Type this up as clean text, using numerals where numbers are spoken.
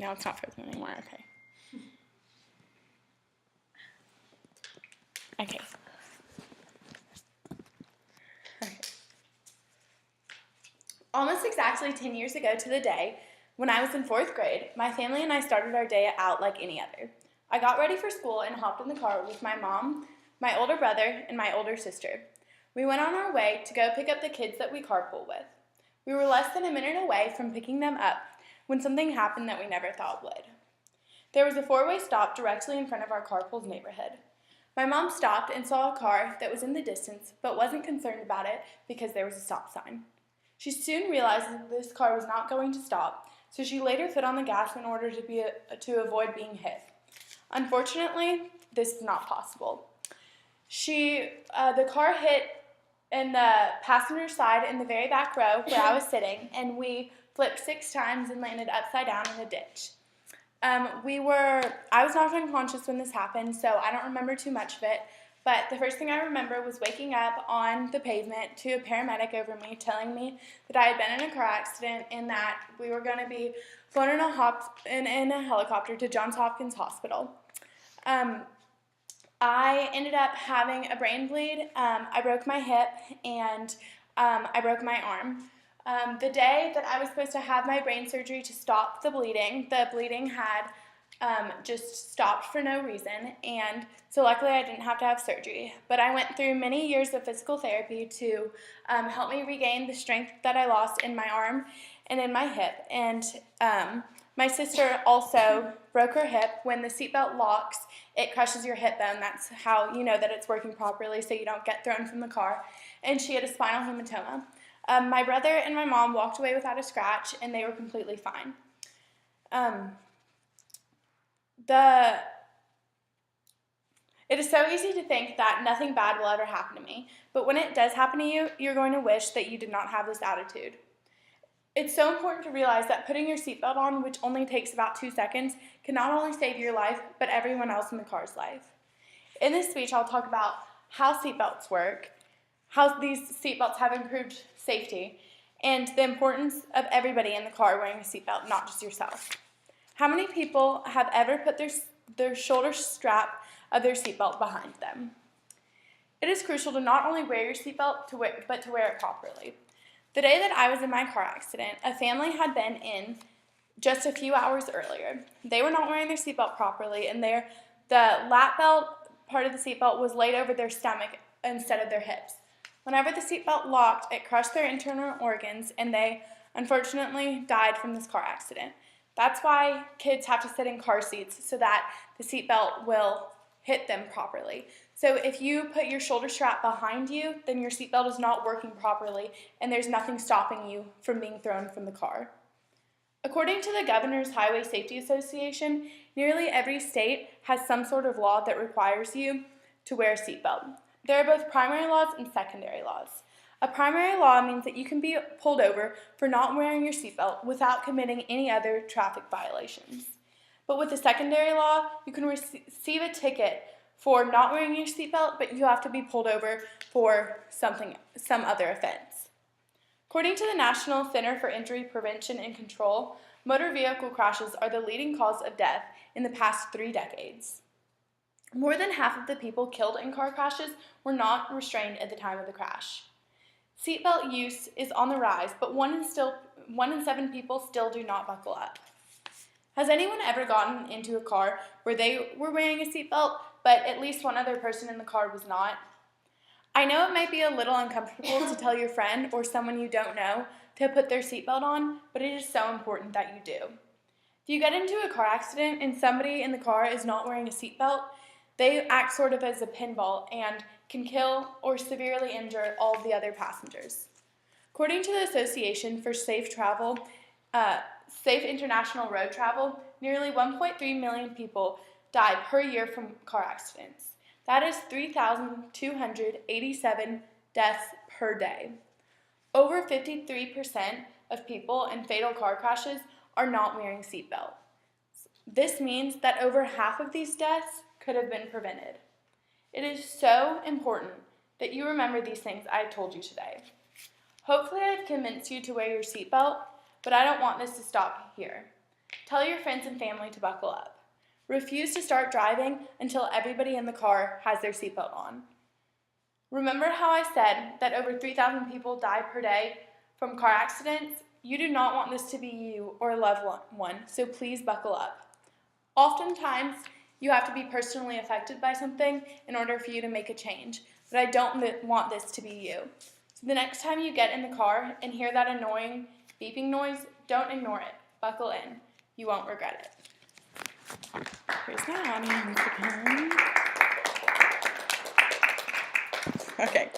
Now it's not frozen anymore. Okay. Okay. Almost exactly 10 years ago to the day, when I was in 4th grade, my family and I started our day out like any other. I got ready for school and hopped in the car with my mom, my older brother, and my older sister. We went on our way to go pick up the kids that we carpool with. We were less than a minute away from picking them up when something happened that we never thought would. There was a 4-way stop directly in front of our carpool's neighborhood. My mom stopped and saw a car that was in the distance but wasn't concerned about it because there was a stop sign. She soon realized that this car was not going to stop, so she laid her foot on the gas in order to avoid being hit. Unfortunately, this is not possible. The car hit in the passenger side in the very back row where I was sitting, and we flipped 6 times and landed upside down in a ditch. I was knocked unconscious when this happened, so I don't remember too much of it. But the first thing I remember was waking up on the pavement to a paramedic over me telling me that I had been in a car accident and that we were going to be flown in a helicopter to Johns Hopkins Hospital. I ended up having a brain bleed. I broke my hip and I broke my arm. The day that I was supposed to have my brain surgery to stop the bleeding had just stopped for no reason, and so luckily I didn't have to have surgery. But I went through many years of physical therapy to help me regain the strength that I lost in my arm and in my hip. And my sister also broke her hip. When the seatbelt locks, it crushes your hip bone. That's how you know that it's working properly so you don't get thrown from the car. And she had a spinal hematoma. My brother and my mom walked away without a scratch, and they were completely fine. It is so easy to think that nothing bad will ever happen to me, but when it does happen to you, you're going to wish that you did not have this attitude. It's so important to realize that putting your seatbelt on, which only takes about 2 seconds, can not only save your life, but everyone else in the car's life. In this speech, I'll talk about how seatbelts work, how these seatbelts have improved safety, and the importance of everybody in the car wearing a seatbelt, not just yourself. How many people have ever put their shoulder strap of their seatbelt behind them? It is crucial to not only wear your seatbelt, but to wear it properly. The day that I was in my car accident, a family had been in just a few hours earlier. They were not wearing their seatbelt properly, and the lap belt part of the seatbelt was laid over their stomach instead of their hips. Whenever the seatbelt locked, it crushed their internal organs, and they unfortunately died from this car accident. That's why kids have to sit in car seats so that the seatbelt will hit them properly. So if you put your shoulder strap behind you, then your seatbelt is not working properly, and there's nothing stopping you from being thrown from the car. According to the Governor's Highway Safety Association, nearly every state has some sort of law that requires you to wear a seatbelt. There are both primary laws and secondary laws. A primary law means that you can be pulled over for not wearing your seatbelt without committing any other traffic violations. But with the secondary law, you can receive a ticket for not wearing your seatbelt, but you have to be pulled over for some other offense. According to the National Center for Injury Prevention and Control, motor vehicle crashes are the leading cause of death in the past 3 decades. More than half of the people killed in car crashes were not restrained at the time of the crash. Seatbelt use is on the rise, but 1 in 7 people still do not buckle up. Has anyone ever gotten into a car where they were wearing a seatbelt, but at least one other person in the car was not? I know it might be a little uncomfortable to tell your friend or someone you don't know to put their seatbelt on, but it is so important that you do. If you get into a car accident and somebody in the car is not wearing a seatbelt, they act sort of as a pinball and can kill or severely injure all of the other passengers. According to the Association for Safe International Road Travel, nearly 1.3 million people die per year from car accidents. That is 3,287 deaths per day. Over 53% of people in fatal car crashes are not wearing seatbelts. This means that over half of these deaths could have been prevented. It is so important that you remember these things I told you today. Hopefully I've convinced you to wear your seatbelt, but I don't want this to stop here. Tell your friends and family to buckle up. Refuse to start driving until everybody in the car has their seatbelt on. Remember how I said that over 3,000 people die per day from car accidents? You do not want this to be you or a loved one, so please buckle up. Oftentimes, you have to be personally affected by something in order for you to make a change, but I don't want this to be you. So the next time you get in the car and hear that annoying beeping noise, don't ignore it. Buckle in. You won't regret it. Here's my audience again. Okay.